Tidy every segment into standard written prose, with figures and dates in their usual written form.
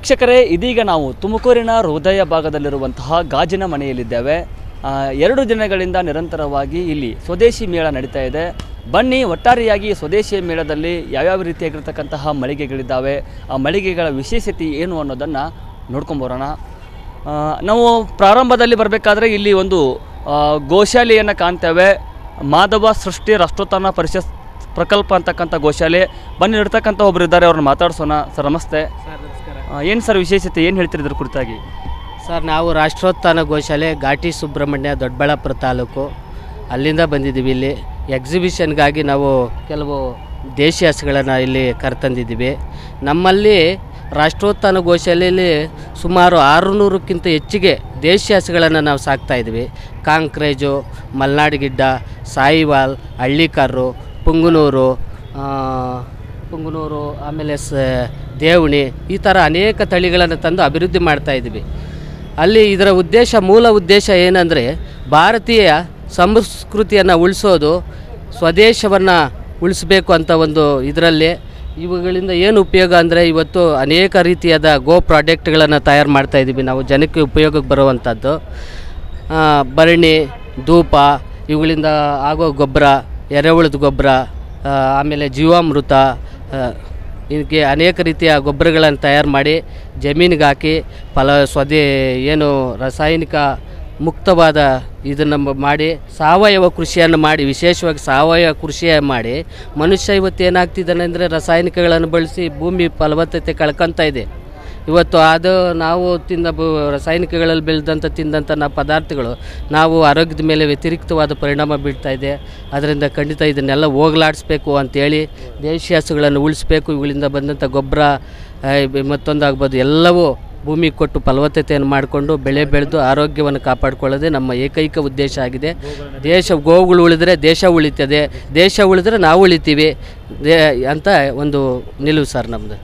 ವೀಕ್ಷಕರೇ, ಇದೀಗ ನಾವು ತುಮಕೂರಿನ ಹೃದಯ ಭಾಗದಲ್ಲಿರುವಂತಹ ಗಾಜಿನ ಮನೆಯಲ್ಲಿದ್ದೇವೆ. 2 ದಿನಗಳಿಂದ ನಿರಂತರವಾಗಿ ಇಲ್ಲಿ ಸ್ವದೇಶಿ ಮೇಳ ನಡೀತಾ ಇದೆ. ಬನ್ನಿ, ಒಟ್ಟಾರೆಯಾಗಿ ಸ್ವದೇಶಿ ಮೇಳದಲ್ಲಿ ಯಾವ್ಯಾವ ರೀತಿಯಾಗಿರ್ತಕ್ಕಂತಹ ಮಳಿಗೆಗಳಿದ್ದಾವೆ, ಆ ಮಳಿಗೆಗಳ ವಿಶೇಷತೆ ಏನು ಅನ್ನೋದನ್ನು ನೋಡ್ಕೊಂಬರೋಣ. ನಾವು ಪ್ರಾರಂಭದಲ್ಲಿ ಬರಬೇಕಾದ್ರೆ ಇಲ್ಲಿ ಒಂದು ಗೋಶಾಲೆಯನ್ನು ಕಾಣ್ತೇವೆ. ಮಾಧವ ಸೃಷ್ಟಿ ರಾಷ್ಟ್ರೋತ್ಥಾನ ಪರಿಷತ್ ಪ್ರಕಲ್ಪ ಅಂತಕ್ಕಂಥ ಗೋಶಾಲೆ. ಬನ್ನಿ, ಇರ್ತಕ್ಕಂಥ ಒಬ್ಬರು ಇದ್ದಾರೆ, ಅವ್ರನ್ನ ಮಾತಾಡ್ಸೋಣ. ಸರ್ ನಮಸ್ತೆ. ಏನು ಸರ್ ವಿಶೇಷತೆ, ಏನು ಹೇಳ್ತೀರಿ ಇದ್ರ ಕುರಿತಾಗಿ? ಸರ್, ನಾವು ರಾಷ್ಟ್ರೋತ್ಥಾನ ಗೋಶಾಲೆ ಘಾಟಿ ಸುಬ್ರಹ್ಮಣ್ಯ, ದೊಡ್ಡಬಳ್ಳಾಪುರ ತಾಲೂಕು, ಅಲ್ಲಿಂದ ಬಂದಿದ್ದೀವಿ. ಇಲ್ಲಿ ಎಕ್ಸಿಬಿಷನ್ಗಾಗಿ ನಾವು ಕೆಲವು ದೇಶಿ ಹಸುಗಳನ್ನು ಇಲ್ಲಿ ಕರೆತಂದಿದ್ದೀವಿ. ನಮ್ಮಲ್ಲಿ ರಾಷ್ಟ್ರೋತ್ಥಾನ ಗೋಶಾಲೆಯಲ್ಲಿ ಸುಮಾರು 600ಕ್ಕಿಂತ ಹೆಚ್ಚಿಗೆ ದೇಶಿ ಹಸುಗಳನ್ನು ನಾವು ಸಾಕ್ತಾಯಿದ್ವಿ. ಕಾಂಕ್ರೇಜು, ಮಲ್ನಾಡು ಗಿಡ್ಡ, ಸಾಯಿವಾಲ್, ಹಳ್ಳಿಕಾರರು, ಪುಂಗನೂರು, ಆಮೇಲೆ ದೇವಣಿ, ಈ ಥರ ಅನೇಕ ತಳಿಗಳನ್ನು ತಂದು ಅಭಿವೃದ್ಧಿ ಮಾಡ್ತಾಯಿದ್ವಿ. ಅಲ್ಲಿ ಇದರ ಮೂಲ ಉದ್ದೇಶ ಏನಂದರೆ, ಭಾರತೀಯ ಸಂಸ್ಕೃತಿಯನ್ನು ಉಳಿಸೋದು, ಸ್ವದೇಶವನ್ನು ಉಳಿಸಬೇಕು ಅಂತ ಒಂದು ಇದರಲ್ಲಿ. ಇವುಗಳಿಂದ ಏನು ಉಪಯೋಗ ಅಂದರೆ, ಇವತ್ತು ಅನೇಕ ರೀತಿಯಾದ ಗೋ ಪ್ರಾಡಕ್ಟ್ಗಳನ್ನು ತಯಾರು ಮಾಡ್ತಾಯಿದ್ದೀವಿ ನಾವು, ಜನಕ್ಕೆ ಉಪಯೋಗಕ್ಕೆ ಬರುವಂಥದ್ದು. ಭರಣಿ, ಧೂಪ, ಇವುಗಳಿಂದ ಆಗೋ ಗೊಬ್ಬರ, ಎರೆಹುಳದ ಗೊಬ್ಬರ, ಆಮೇಲೆ ಜೀವಾಮೃತ, ಇದಕ್ಕೆ ಅನೇಕ ರೀತಿಯ ಗೊಬ್ಬರಗಳನ್ನು ತಯಾರು ಮಾಡಿ ಜಮೀನಿಗೆ ಹಾಕಿ ಏನು ರಾಸಾಯನಿಕ ಮುಕ್ತವಾದ ಇದನ್ನು ಮಾಡಿ ಸಾವಯವ ಕೃಷಿಯನ್ನು ಮಾಡಿ, ವಿಶೇಷವಾಗಿ ಸಾವಯವ ಕೃಷಿಯ ಮಾಡಿ, ಮನುಷ್ಯ ಇವತ್ತು ಏನಾಗ್ತಿದ್ದಾನೆ ಅಂದರೆ ರಾಸಾಯನಿಕಗಳನ್ನು ಬಳಸಿ ಭೂಮಿ ಫಲವತ್ತತೆ ಕಳ್ಕೊತಾ ಇದೆ. ಇವತ್ತು ಅದು ನಾವು ರಾಸಾಯನಿಕಗಳಲ್ಲಿ ತಿಂದಂಥ ಪದಾರ್ಥಗಳು ನಾವು ಆರೋಗ್ಯದ ಮೇಲೆ ವ್ಯತಿರಿಕ್ತವಾದ ಪರಿಣಾಮ ಬೀಳ್ತಾ ಇದೆ. ಅದರಿಂದ ಖಂಡಿತ ಇದನ್ನೆಲ್ಲ ಹೋಗಲಾಡಿಸ್ಬೇಕು ಅಂಥೇಳಿ ದೇಶಿ ಹಸುಗಳನ್ನು ಉಳಿಸ್ಬೇಕು. ಇವುಗಳಿಂದ ಬಂದಂಥ ಗೊಬ್ಬರ ಮತ್ತೊಂದಾಗ್ಬೋದು, ಎಲ್ಲವೂ ಭೂಮಿಗೆ ಕೊಟ್ಟು ಫಲವತ್ತತೆಯನ್ನು ಮಾಡಿಕೊಂಡು ಬೆಳೆ ಬೆಳೆದು ಆರೋಗ್ಯವನ್ನು ಕಾಪಾಡಿಕೊಳ್ಳೋದೇ ನಮ್ಮ ಏಕೈಕ ಉದ್ದೇಶ ಆಗಿದೆ. ಗೋವುಗಳು ಉಳಿದರೆ ದೇಶ ಉಳಿತದೆ, ದೇಶ ಉಳಿದ್ರೆ ನಾವು ಉಳಿತೀವಿ ಅಂತ ಒಂದು ನಿಲುವು ಸರ್ ನಮ್ಮದು.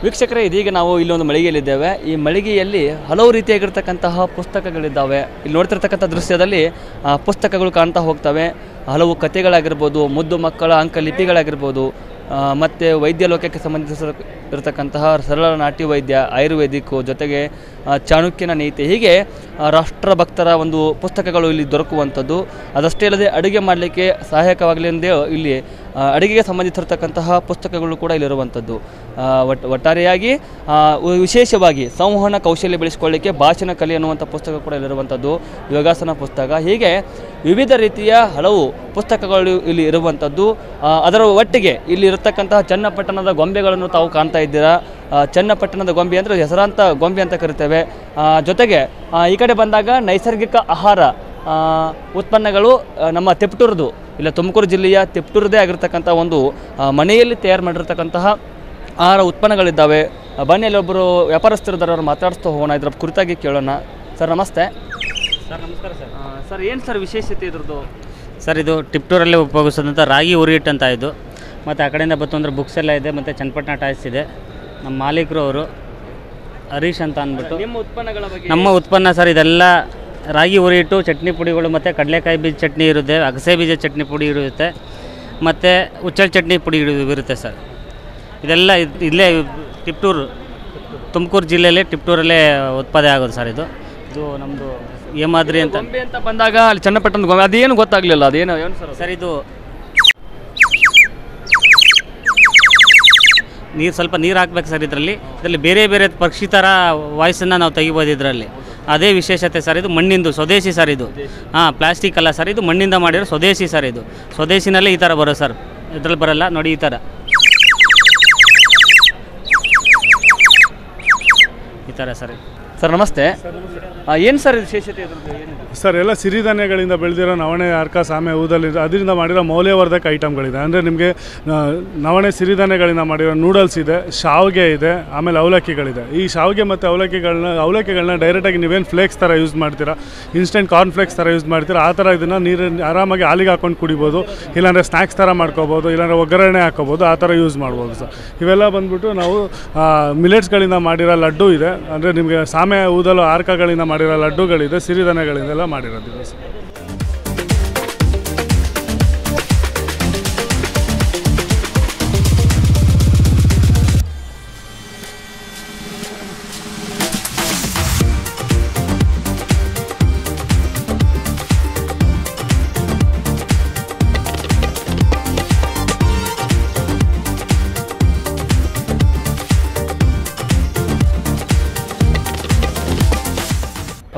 ವೀಕ್ಷಕರೇ, ಇದೀಗ ನಾವು ಇಲ್ಲೊಂದು ಮಳಿಗೆಯಲ್ಲಿದ್ದೇವೆ. ಈ ಮಳಿಗೆಯಲ್ಲಿ ಹಲವು ರೀತಿಯಾಗಿರ್ತಕ್ಕಂತಹ ಪುಸ್ತಕಗಳಿದ್ದಾವೆ. ಇಲ್ಲಿ ನೋಡ್ತಿರ್ತಕ್ಕಂಥ ದೃಶ್ಯದಲ್ಲಿ ಪುಸ್ತಕಗಳು ಕಾಣ್ತಾ ಹೋಗ್ತವೆ. ಹಲವು ಕಥೆಗಳಾಗಿರ್ಬೋದು, ಮುದ್ದು ಮಕ್ಕಳ ಅಂಕಲಿಪಿಗಳಾಗಿರ್ಬೋದು, ಮತ್ತು ವೈದ್ಯ ಲೋಕಕ್ಕೆ ಸಂಬಂಧಿಸಿರತಕ್ಕಂತಹ ಸರಳ ನಾಟಿ ವೈದ್ಯ, ಆಯುರ್ವೇದಿಕ್ಕು, ಜೊತೆಗೆ ಚಾಣಕ್ಯನ ನೀತಿ, ಹೀಗೆ ರಾಷ್ಟ್ರಭಕ್ತರ ಒಂದು ಪುಸ್ತಕಗಳು ಇಲ್ಲಿ ದೊರಕುವಂಥದ್ದು. ಅದಷ್ಟೇ ಅಲ್ಲದೆ ಅಡುಗೆ ಮಾಡಲಿಕ್ಕೆ ಸಹಾಯಕವಾಗಲಿ ಎಂದೇ ಇಲ್ಲಿ ಅಡುಗೆಗೆ ಸಂಬಂಧಿಸಿರ್ತಕ್ಕಂತಹ ಪುಸ್ತಕಗಳು ಕೂಡ ಇಲ್ಲಿರುವಂಥದ್ದು. ಒಟ್ಟಾರೆಯಾಗಿ ವಿಶೇಷವಾಗಿ ಸಂವಹನ ಕೌಶಲ್ಯ ಬೆಳೆಸ್ಕೊಳ್ಳಿಕ್ಕೆ ಭಾಷಣ ಕಲೆ ಅನ್ನುವಂಥ ಪುಸ್ತಕ ಕೂಡ ಇಲ್ಲಿರುವಂಥದ್ದು, ಯೋಗಾಸನ ಪುಸ್ತಕ, ಹೀಗೆ ವಿವಿಧ ರೀತಿಯ ಹಲವು ಪುಸ್ತಕಗಳು ಇಲ್ಲಿ ಇರುವಂಥದ್ದು. ಅದರ ಒಟ್ಟಿಗೆ ಇಲ್ಲಿ ಇರತಕ್ಕಂತಹ ಚನ್ನಪಟ್ಟಣದ ಗೊಂಬೆಗಳನ್ನು ತಾವು ಕಾಣ್ತಾ ಇದ್ದೀರಾ. ಚನ್ನಪಟ್ಟಣದ ಗೊಂಬೆ ಅಂದರೆ ಹೆಸರಾಂತ ಗೊಂಬೆ ಅಂತ ಕರಿತೇವೆ. ಜೊತೆಗೆ ಈ ಕಡೆ ಬಂದಾಗ ನೈಸರ್ಗಿಕ ಆಹಾರ ಉತ್ಪನ್ನಗಳು ನಮ್ಮ ತಿಪ್ಟೂರ್ದು, ಇಲ್ಲ ತುಮಕೂರು ಜಿಲ್ಲೆಯ ತಿಪ್ಟೂರದೇ ಆಗಿರ್ತಕ್ಕಂಥ ಒಂದು ಮನೆಯಲ್ಲಿ ತಯಾರು ಮಾಡಿರ್ತಕ್ಕಂತಹ ಆಹಾರ ಉತ್ಪನ್ನಗಳಿದ್ದಾವೆ. ಬನ್ನಿಯಲ್ಲಿ ಒಬ್ಬರು ವ್ಯಾಪಾರಸ್ಥರಿದ್ದಾರೆ, ಅವರು ಮಾತಾಡಿಸ್ತಾ ಹೋಗೋಣ, ಇದರ ಕುರಿತಾಗಿ ಕೇಳೋಣ. ಸರ್ ನಮಸ್ತೆ. ಸರ್ ನಮಸ್ಕಾರ ಸರ್. ಸರ್ ಏನು ಸರ್ ವಿಶೇಷತೆ ಇದ್ರದ್ದು? ಸರ್, ಇದು ಟಿಪ್ಟೂರಲ್ಲೇ ಉಪಯೋಗಿಸೋದಂಥ ರಾಗಿ ಉರಿಹಿಟ್ ಅಂತ ಇದು. ಮತ್ತು ಆ ಕಡೆಯಿಂದ ಬಂತು ಅಂದರೆ ಬುಕ್ಸ್ ಎಲ್ಲ ಇದೆ, ಮತ್ತು ಚನ್ನಪಟ್ಟಣ ಟಾಯ್ಸ್ ಇದೆ. ನಮ್ಮ ಮಾಲೀಕರು ಅವರು ಹರೀಶ್ ಅಂತ ಅಂದ್ಬಿಟ್ಟು. ನಿಮ್ಮ ಉತ್ಪನ್ನಗಳ ಬಗ್ಗೆ? ನಮ್ಮ ಉತ್ಪನ್ನ ಸರ್ ಇದೆಲ್ಲ ರಾಗಿ ಉರಿಹಿಟ್ಟು, ಚಟ್ನಿ ಪುಡಿಗಳು, ಮತ್ತು ಕಡಲೆಕಾಯಿ ಬೀಜ ಚಟ್ನಿ ಇರುತ್ತೆ, ಅಗಸೆ ಬೀಜ ಚಟ್ನಿ ಪುಡಿ ಇರುತ್ತೆ, ಮತ್ತು ಹುಚ್ಚಳ ಚಟ್ನಿ ಪುಡಿ ಇರುತ್ತೆ ಸರ್. ಇದೆಲ್ಲ ಇಲ್ಲೇ ತಿಪ್ಟೂರು, ತುಮಕೂರು ಜಿಲ್ಲೆಯಲ್ಲಿ ತಿಪ್ಟೂರಲ್ಲೇ ಉತ್ಪಾದನೆ ಆಗೋದು ಸರ್. ಇದು ನಮ್ಮದು ಹೇಮಾದ್ರಿ ಅಂತ ಬಂದಾಗ ಅಲ್ಲಿ ಚನ್ನಪಟ್ಟಣದ ಗೊಂಬೆ ಅದೇನು ಗೊತ್ತಾಗಲಿಲ್ಲ, ಅದೇನು ಸರ್? ಇದು ಸ್ವಲ್ಪ ನೀರು ಹಾಕ್ಬೇಕು ಸರ್. ಇದರಲ್ಲಿ ಬೇರೆ ಪಕ್ಷಿ ಥರ ವಾಯ್ಸನ್ನು ನಾವು ತೆಗಿಬೋದು ಇದರಲ್ಲಿ. ಅದೇ ವಿಶೇಷತೆ ಸರ್. ಇದು ಮಣ್ಣಿಂದು ಸ್ವದೇಶಿ ಸರ್. ಇದು ಪ್ಲಾಸ್ಟಿಕ್ ಅಲ್ಲ ಸರ್, ಇದು ಮಣ್ಣಿಂದ ಮಾಡಿರೋ ಸ್ವದೇಶಿ ಸರ್. ಇದು ಸ್ವದೇಶಿನಲ್ಲೇ ಈ ಥರ ಬರೋ ಸರ್, ಇದರಲ್ಲಿ ಬರಲ್ಲ ನೋಡಿ, ಈ ಥರ ಸರ್. ಸರ್ ನಮಸ್ತೆ. ಏನು ಸರ್ ವಿಶೇಷತೆ ಇದ್ರದ್ದು ಏನಿದೆ? ಸರ್ ಎಲ್ಲ ಸಿರಿಧಾನ್ಯಗಳಿಂದ ಬೆಳೆದಿರೋ ನವಣೆ, ಅರ್ಕ, ಸಾಮೆ, ಊದಲಿಂದ ಅದರಿಂದ ಮಾಡಿರೋ ಮೌಲ್ಯವರ್ಧಕ ಐಟಮ್ಗಳಿದೆ. ಅಂದರೆ ನಿಮಗೆ ನವಣೆ ಸಿರಿಧಾನ್ಯಗಳಿಂದ ಮಾಡಿರೋ ನೂಡಲ್ಸ್ ಇದೆ, ಶಾವಿಗೆ ಇದೆ, ಆಮೇಲೆ ಅವಲಕ್ಕಿಗಳಿದೆ. ಈ ಶಾವಿಗೆ ಮತ್ತು ಅವಲಕ್ಕಿಗಳನ್ನ ಡೈರೆಕ್ಟಾಗಿ ನೀವೇನು ಫ್ಲೇಕ್ಸ್ ಥರ ಯೂಸ್ ಮಾಡ್ತೀರಾ, ಇನ್ಸ್ಟೆಂಟ್ ಕಾರ್ನ್ ಫ್ಲೇಕ್ಸ್ ಥರ ಯೂಸ್ ಮಾಡ್ತೀರಾ, ಆ ಥರ ಇದನ್ನು ನೀರಲ್ಲಿ ಆರಾಮಾಗಿ ಹಾಲಿಗೆ ಹಾಕೊಂಡು ಕುಡಿಬೋದು, ಇಲ್ಲಾಂದರೆ ಸ್ನ್ಯಾಕ್ಸ್ ಥರ ಮಾಡ್ಕೋಬೋದು, ಇಲ್ಲಾಂದರೆ ಒಗ್ಗರಣೆ ಹಾಕೋಬೋದು, ಆ ಥರ ಯೂಸ್ ಮಾಡ್ಬೋದು ಸರ್. ಇವೆಲ್ಲ ಬಂದ್ಬಿಟ್ಟು ನಾವು ಮಿಲೆಟ್ಸ್ಗಳಿಂದ ಮಾಡಿರೋ ಲಡ್ಡು ಇದೆ. ಅಂದರೆ ನಿಮಗೆ ಸಾಮೆ, ಊದಲು, ಆರ್ಕಗಳಿಂದ ಮಾಡಿರೋ ಲಡ್ಡುಗಳಿದೆ, ಸಿರಿಧಾನ್ಯಗಳಿಂದೆಲ್ಲ ಮಾಡಿರೋದಿದೆ ಸರ್.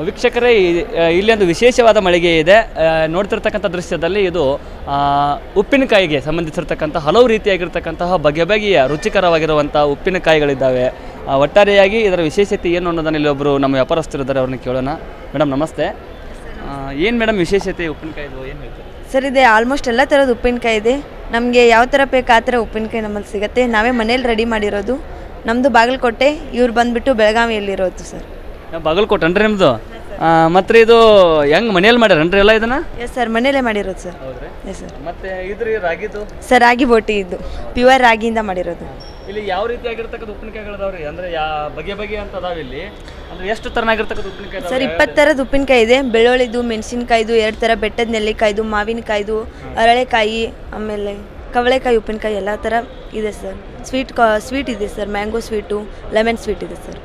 ವೀಕ್ಷಕರೇ, ಇಲ್ಲಿ ಒಂದು ವಿಶೇಷವಾದ ಮಳಿಗೆ ಇದೆ. ನೋಡ್ತಿರ್ತಕ್ಕಂಥ ದೃಶ್ಯದಲ್ಲಿ ಇದು ಉಪ್ಪಿನಕಾಯಿಗೆ ಸಂಬಂಧಿಸಿರ್ತಕ್ಕಂಥ ಹಲವು ರೀತಿಯಾಗಿರ್ತಕ್ಕಂತಹ ಬಗೆ ಬಗೆಯ ರುಚಿಕರವಾಗಿರುವಂಥ ಉಪ್ಪಿನಕಾಯಿಗಳಿದ್ದಾವೆ. ಒಟ್ಟಾರೆಯಾಗಿ ಇದರ ವಿಶೇಷತೆ ಏನು ಅನ್ನೋದನ್ನು ಇಲ್ಲಿ ಒಬ್ಬರು ನಮ್ಮ ವ್ಯಾಪಾರಸ್ಥರಿದ್ದಾರೆ, ಅವ್ರನ್ನ ಕೇಳೋಣ. ಮೇಡಮ್ ನಮಸ್ತೆ. ಏನು ಮೇಡಮ್ ವಿಶೇಷತೆ ಉಪ್ಪಿನಕಾಯಿದು ಏನು ಹೇಳ್ತೀವಿ? ಸರ್ ಇದೆ ಆಲ್ಮೋಸ್ಟ್ ಎಲ್ಲ ಥರದ ಉಪ್ಪಿನಕಾಯಿ ಇದೆ. ನಮಗೆ ಯಾವ ಥರ ಬೇಕು ಆ ಥರ ಉಪ್ಪಿನಕಾಯಿ ನಮ್ಮಲ್ಲಿ ಸಿಗುತ್ತೆ. ನಾವೇ ಮನೇಲಿ ರೆಡಿ ಮಾಡಿರೋದು. ನಮ್ಮದು ಬಾಗಲಕೋಟೆ, ಇವ್ರು ಬಂದುಬಿಟ್ಟು ಬೆಳಗಾವಿಯಲ್ಲಿರೋದು ಸರ್. ಬಾಗಲಕೋಟೆ ಅನ್ರಿ ನಿಮ್ಮದು? ಮತ್ತು ಇದು ಹೆಂಗೆ ಮನೇಲಿ ಮಾಡ್ಯಾರನ್ರಿ ಎಲ್ಲ ಇದನ್ನು? ಎಸ್ ಸರ್, ಮನೇಲೇ ಮಾಡಿರೋದು ಸರ್. Yes sir. ಮತ್ತು ಇದ್ರಿ ರಾಗಿದು? ಸರ್ ರಾಗಿ ಬೋಟಿ, ಇದು ಪ್ಯೂರ್ ರಾಗಿಯಿಂದ ಮಾಡಿರೋದು. ಇಲ್ಲಿ ಯಾವ ರೀತಿಯಾಗಿರ್ತಕ್ಕಂಥ ಉಪ್ಪಿನಕಾಯಿಗಳದಾವ್ರಿ? ಅಂದರೆ ಬಗೆ ಬಗೆ ಅಂತ ಅದಾವೆ ಇಲ್ಲಿ. ಅಂದರೆ ಎಷ್ಟು ಥರನಾಗಿರ್ತಕ್ಕಂಥ ಉಪ್ಪಿನಕಾಯಿ? ಸರ್ 20 ಥರದ ಉಪ್ಪಿನಕಾಯಿ ಇದೆ. ಬೆಳ್ಳುಳ್ಳಿದು, ಮೆಣಸಿನ್ಕಾಯ್ದು, 2 ಥರ ಬೆಟ್ಟದ ನೆಲ್ಲಿಕಾಯ್ದು, ಮಾವಿನಕಾಯ್ದು, ಅರಳೆಕಾಯಿ, ಆಮೇಲೆ ಕವಳೆಕಾಯಿ ಉಪ್ಪಿನಕಾಯಿ ಎಲ್ಲ ಥರ ಇದೆ ಸರ್. ಸ್ವೀಟ್ ಇದೆ sir, mango sweet, lemon sweet ಇದೆ ಸರ್.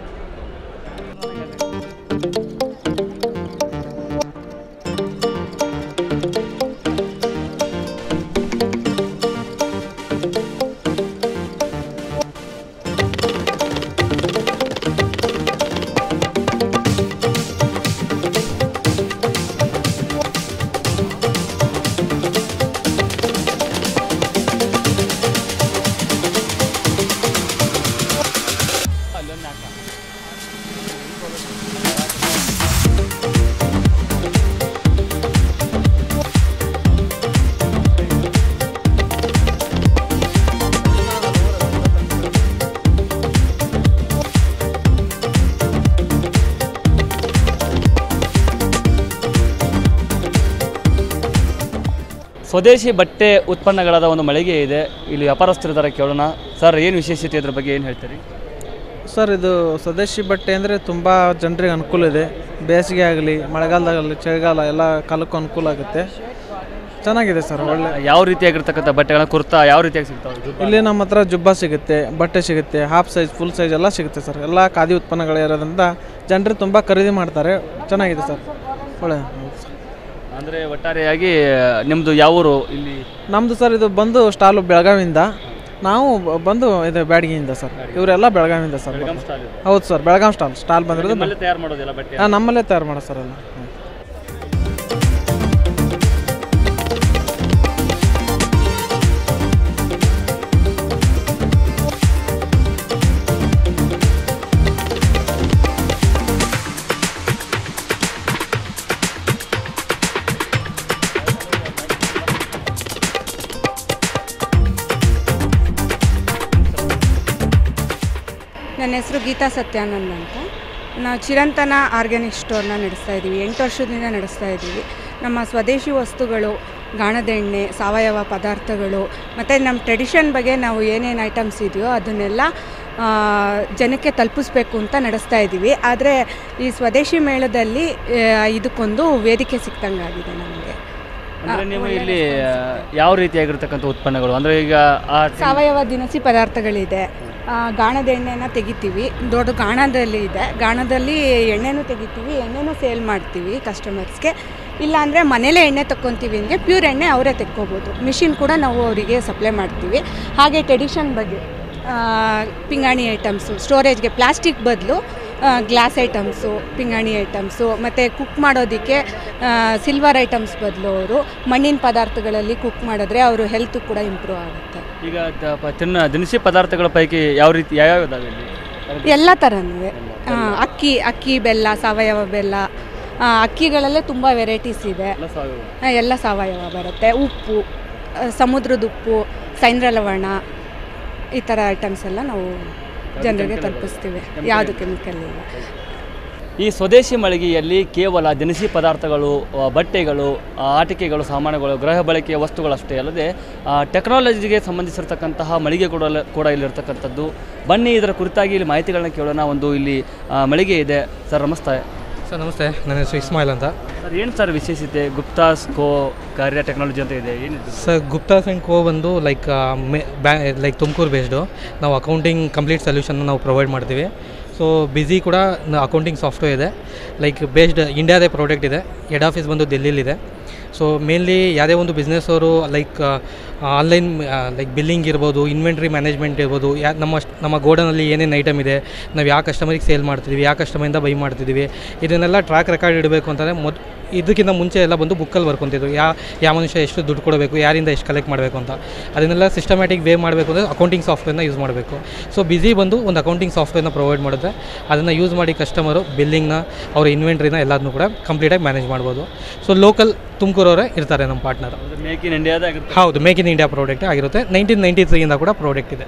ಸ್ವದೇಶಿ ಬಟ್ಟೆ ಉತ್ಪನ್ನಗಳಾದ ಒಂದು ಮಳಿಗೆ ಇದೆ. ಇಲ್ಲಿ ವ್ಯಾಪಾರಸ್ಥರಿದ್ದಾರೆ, ಕೇಳೋಣ. ಸರ್ ಏನು ವಿಶೇಷತೆ ಇದ್ರ ಬಗ್ಗೆ ಏನು ಹೇಳ್ತೀರಿ? ಸರ್ ಇದು ಸ್ವದೇಶಿ ಬಟ್ಟೆ ಅಂದರೆ ತುಂಬ ಜನರಿಗೆ ಅನುಕೂಲ ಇದೆ. ಬೇಸಿಗೆ ಆಗಲಿ, ಮಳೆಗಾಲದಾಗಲಿ, ಚಳಿಗಾಲ ಎಲ್ಲ ಕಾಲಕ್ಕೂ ಅನುಕೂಲ ಆಗುತ್ತೆ. ಚೆನ್ನಾಗಿದೆ ಸರ್. ಒಳ್ಳೆ ಯಾವ ರೀತಿಯಾಗಿರ್ತಕ್ಕಂಥ ಬಟ್ಟೆಗಳನ್ನ, ಕುರ್ತಾ ಯಾವ ರೀತಿಯಾಗಿ ಸಿಗ್ತಾವೆ ಇಲ್ಲಿ? ನಮ್ಮ ಹತ್ರ ಜುಬ್ಬಾ ಸಿಗುತ್ತೆ, ಬಟ್ಟೆ ಸಿಗುತ್ತೆ, ಹಾಫ್ ಸೈಜ್, ಫುಲ್ ಸೈಜ್ ಎಲ್ಲ ಸಿಗುತ್ತೆ ಸರ್. ಎಲ್ಲ ಖಾದಿ ಉತ್ಪನ್ನಗಳಿರೋದ್ರಿಂದ ಜನರು ತುಂಬ ಖರೀದಿ ಮಾಡ್ತಾರೆ. ಚೆನ್ನಾಗಿದೆ ಸರ್, ಒಳ್ಳೆ. ಅಂದರೆ ಒಟ್ಟಾರೆಯಾಗಿ ನಿಮ್ಮದು ಯಾವ ಊರು ಇಲ್ಲಿ? ನಮ್ಮದು ಸರ್ ಇದು ಬಂದು ಸ್ಟಾಲು ಬೆಳಗಾವಿಯಿಂದ. ನಾವು ಬಂದು ಇದು ಬ್ಯಾಡಗಿಯಿಂದ ಸರ್. ಇವರೆಲ್ಲ ಬೆಳಗಾವಿಯಿಂದ ಸರ್. ಹೌದು ಸರ್, ಬೆಳಗಾವಿ ಸ್ಟಾಲ್ ಬಂದಿರೋದು. ತಯಾರು ಮಾಡೋದಿಲ್ಲ ಬಟ್ಟೆ? ಹಾಂ, ನಮ್ಮಲ್ಲೇ ತಯಾರು ಮಾಡೋ ಸರ್ ಎಲ್ಲ. ನನ್ನ ಹೆಸರು ಗೀತಾ ಸತ್ಯಾನಂದ್ ಅಂತ. ನಾವು ಚಿರಂತನ ಆರ್ಗ್ಯಾನಿಕ್ ಸ್ಟೋರ್ನ ನಡೆಸ್ತಾ ಇದ್ದೀವಿ. 8 ವರ್ಷದಿಂದ ನಡೆಸ್ತಾ ಇದ್ದೀವಿ. ನಮ್ಮ ಸ್ವದೇಶಿ ವಸ್ತುಗಳು, ಗಾಣದ ಎಣ್ಣೆ, ಸಾವಯವ ಪದಾರ್ಥಗಳು ಮತ್ತು ನಮ್ಮ ಟ್ರೆಡಿಷನ್ ಬಗ್ಗೆ ನಾವು ಏನೇನು ಐಟಮ್ಸ್ ಇದೆಯೋ ಅದನ್ನೆಲ್ಲ ಜನಕ್ಕೆ ತಲುಪಿಸ್ಬೇಕು ಅಂತ ನಡೆಸ್ತಾ ಇದ್ದೀವಿ. ಆದರೆ ಈ ಸ್ವದೇಶಿ ಮೇಳದಲ್ಲಿ ಇದಕ್ಕೊಂದು ವೇದಿಕೆ ಸಿಕ್ತಂಗಾಗಿದೆ ನಮಗೆ. ಅಂದರೆ ನೀವು ಇಲ್ಲಿ ಯಾವ ರೀತಿಯಾಗಿರ್ತಕ್ಕಂಥ ಉತ್ಪನ್ನಗಳು, ಅಂದರೆ ಈಗ ಸಾವಯವ ದಿನಸಿ ಪದಾರ್ಥಗಳಿದೆ. ಗಾಣದ ಎಣ್ಣೆನ ತೆಗಿತೀವಿ, ದೊಡ್ಡ ಗಾಣದಲ್ಲಿ ಇದೆ. ಗಾಣದಲ್ಲಿ ಎಣ್ಣೆನೂ ತೆಗಿತೀವಿ, ಎಣ್ಣೆನೂ ಸೇಲ್ ಮಾಡ್ತೀವಿ ಕಸ್ಟಮರ್ಸ್ಗೆ. ಇಲ್ಲಾಂದರೆ ಮನೇಲೇ ಎಣ್ಣೆ ತಗೊತೀವಿ ಅಂದರೆ ಪ್ಯೂರ್ ಎಣ್ಣೆ ಅವರೇ ತೆಕ್ಕೋಬೋದು. ಮಿಷಿನ್ ಕೂಡ ನಾವು ಅವರಿಗೆ ಸಪ್ಲೈ ಮಾಡ್ತೀವಿ. ಹಾಗೆ ಟ್ರೆಡಿಷನ್ ಬಗ್ಗೆ ಪಿಂಗಾಣಿ ಐಟಮ್ಸು, ಸ್ಟೋರೇಜ್ಗೆ ಪ್ಲಾಸ್ಟಿಕ್ ಬದಲು ಗ್ಲಾಸ್ ಐಟಮ್ಸು, ಪಿಂಗಾಣಿ ಐಟಮ್ಸು, ಮತ್ತು ಕುಕ್ ಮಾಡೋದಕ್ಕೆ ಸಿಲ್ವರ್ ಐಟಮ್ಸ್ ಬದಲು ಅವರು ಮಣ್ಣಿನ ಪದಾರ್ಥಗಳಲ್ಲಿ ಕುಕ್ ಮಾಡಿದ್ರೆ ಅವರು ಹೆಲ್ತು ಕೂಡ ಇಂಪ್ರೂವ್ ಆಗುತ್ತೆ. ಈಗ ದಿನಸಿ ಪದಾರ್ಥಗಳ ಪೈಕಿ ಯಾವ ರೀತಿ ಯಾವ್ಯಾವ ಇದಾವೆ ಇಲ್ಲಿ? ಎಲ್ಲ ಥರನೂ ಅಕ್ಕಿ ಬೆಲ್ಲ ಸಾವಯವ ಬೆಲ್ಲ ಅಕ್ಕಿಗಳಲ್ಲೇ ತುಂಬ ವೆರೈಟೀಸ್ ಇದೆ. ಎಲ್ಲ ಸಾವಯವ ಬರುತ್ತೆ. ಉಪ್ಪು, ಸಮುದ್ರದ ಉಪ್ಪು, ಸೈಂದ್ರ ಲವಣ, ಈ ಥರ ಐಟಮ್ಸ್ ಎಲ್ಲ ನಾವು ಜನರಿಗೆ ತಲುಪಿಸ್ತೀವಿ. ಯಾವುದು ಕೆಮಿಕಲ್ ಇಲ್ಲ. ಈ ಸ್ವದೇಶಿ ಮಳಿಗೆಯಲ್ಲಿ ಕೇವಲ ದಿನಸಿ ಪದಾರ್ಥಗಳು, ಬಟ್ಟೆಗಳು, ಆಟಿಕೆಗಳು, ಸಾಮಾನುಗಳು, ಗೃಹ ಬಳಕೆಯ ವಸ್ತುಗಳಷ್ಟೇ ಅಲ್ಲದೆ ಟೆಕ್ನಾಲಜಿಗೆ ಸಂಬಂಧಿಸಿರ್ತಕ್ಕಂತಹ ಮಳಿಗೆ ಕೂಡ ಇಲ್ಲಿರ್ತಕ್ಕಂಥದ್ದು. ಬನ್ನಿ ಇದರ ಕುರಿತಾಗಿ ಇಲ್ಲಿ ಮಾಹಿತಿಗಳನ್ನ ಕೇಳೋಣ. ಒಂದು ಇಲ್ಲಿ ಮಳಿಗೆ ಇದೆ. ಸರ್ ನಮಸ್ತೆ. ಸರ್ ನಮಸ್ತೆ, ನನ್ನ ಹೆಸರು ಇಸ್ಮಾಯಿಲ್ ಅಂತ. ಸರ್ ಏನು ಸರ್ ವಿಶೇಷತೆ? ಗುಪ್ತಾಸ್ ಕೋ ಕಾರ್ಯ ಟೆಕ್ನಾಲಜಿ ಅಂತ ಇದೆ, ಏನಿದೆ ಸರ್? ಗುಪ್ತಾಸ್ ಆ್ಯಂಡ್ ಕೋ ಬಂದು ಲೈಕ್ ತುಮಕೂರು ಬೇಸ್ಡು. ನಾವು ಅಕೌಂಟಿಂಗ್ ಕಂಪ್ಲೀಟ್ ಸೊಲ್ಯೂಷನ್ ನಾವು ಪ್ರೊವೈಡ್ ಮಾಡ್ತೀವಿ. ಸೊ ಬಿಸಿ ಕೂಡ ಅಕೌಂಟಿಂಗ್ ಸಾಫ್ಟ್ವೇರ್ ಇದೆ, ಲೈಕ್ ಬೇಸ್ಡ್ ಇಂಡಿಯಾದೇ ಪ್ರಾಡಕ್ಟ್ ಇದೆ. ಹೆಡ್ ಆಫೀಸ್ ಬಂದು ಡೆಲ್ಲಿಲಿದೆ. ಸೊ ಮೇನ್ಲಿ ಯಾವುದೇ ಒಂದು ಬಿಸ್ನೆಸ್ ಅವರು ಲೈಕ್ ಆನ್ಲೈನ್ ಲೈಕ್ ಬಿಲ್ಲಿಂಗ್ ಇರ್ಬೋದು, ಇನ್ವೆಂಟ್ರಿ ಮ್ಯಾನೇಜ್ಮೆಂಟ್ ಇರ್ಬೋದು, ನಮ್ಮ ಗೋಡನಲ್ಲಿ ಏನೇನು ಐಟಮ್ ಇದೆ, ನಾವು ಯಾವ ಕಸ್ಟಮರಿಗೆ ಸೇಲ್ ಮಾಡ್ತಿದ್ದೀವಿ, ಯಾವ ಕಸ್ಟಮರಿಂದ ಬೈ ಮಾಡ್ತಿದ್ದೀವಿ, ಇದನ್ನೆಲ್ಲ ಟ್ರ್ಯಾಕ್ ರೆಕಾರ್ಡ್ ಇಡಬೇಕು ಅಂತಂದರೆ ಇದಕ್ಕಿಂತ ಮುಂಚೆ ಎಲ್ಲ ಬಂದು ಬುಕ್ಕಲ್ಲಿ ಬರ್ಕೊತಿದ್ರು. ಯಾವ ಮನುಷ್ಯ ಎಷ್ಟು ದುಡ್ಡು ಕೊಡಬೇಕು, ಯಾರಿಂದ ಎಷ್ಟು ಕಲೆಕ್ಟ್ ಮಾಡಬೇಕು ಅಂತ. ಅದನ್ನೆಲ್ಲ ಸಿಸ್ಟಮ್ಯಾಟಿಕ್ ವೇ ಮಾಡಬೇಕು ಅಂದರೆ ಅಕೌಂಟಿಂಗ್ ಸಾಫ್ಟ್ವೇರ್ನ ಯೂಸ್ ಮಾಡಬೇಕು. ಸೊ ಬಿಸಿ ಬಂದು ಒಂದು ಅಕೌಂಟಿಂಗ್ ಸಾಫ್ಟ್ವೇರ್ನ ಪ್ರೊವೈಡ್ ಮಾಡುತ್ತೆ. ಅದನ್ನು ಯೂಸ್ ಮಾಡಿ ಕಸ್ಟಮರು ಬಿಲ್ಲಿಂಗ್ನ, ಅವರ ಇನ್ವೆಂಟ್ರಿನ ಎಲ್ಲದನ್ನೂ ಕೂಡ ಕಂಪ್ಲೀಟಾಗಿ ಮ್ಯಾನೇಜ್ ಮಾಡ್ಬೋದು. ಸೊ ಲೋಕಲ್ ತುಮಕೂರವರೇ ಇರ್ತಾರೆ ನಮ್ಮ ಪಾರ್ಟ್ನರ್. ಮೇಕ್ ಇನ್ ಇಂಡಿಯಾದ? ಹೌದು, ಮೇಕ್ ಇನ್ ಇಂಡಿಯಾ ಪ್ರಾಡಕ್ಟ್ ಆಗಿರುತ್ತೆ. 1993 ಕೂಡ ಪ್ರಾಡಕ್ಟ್ ಇದೆ.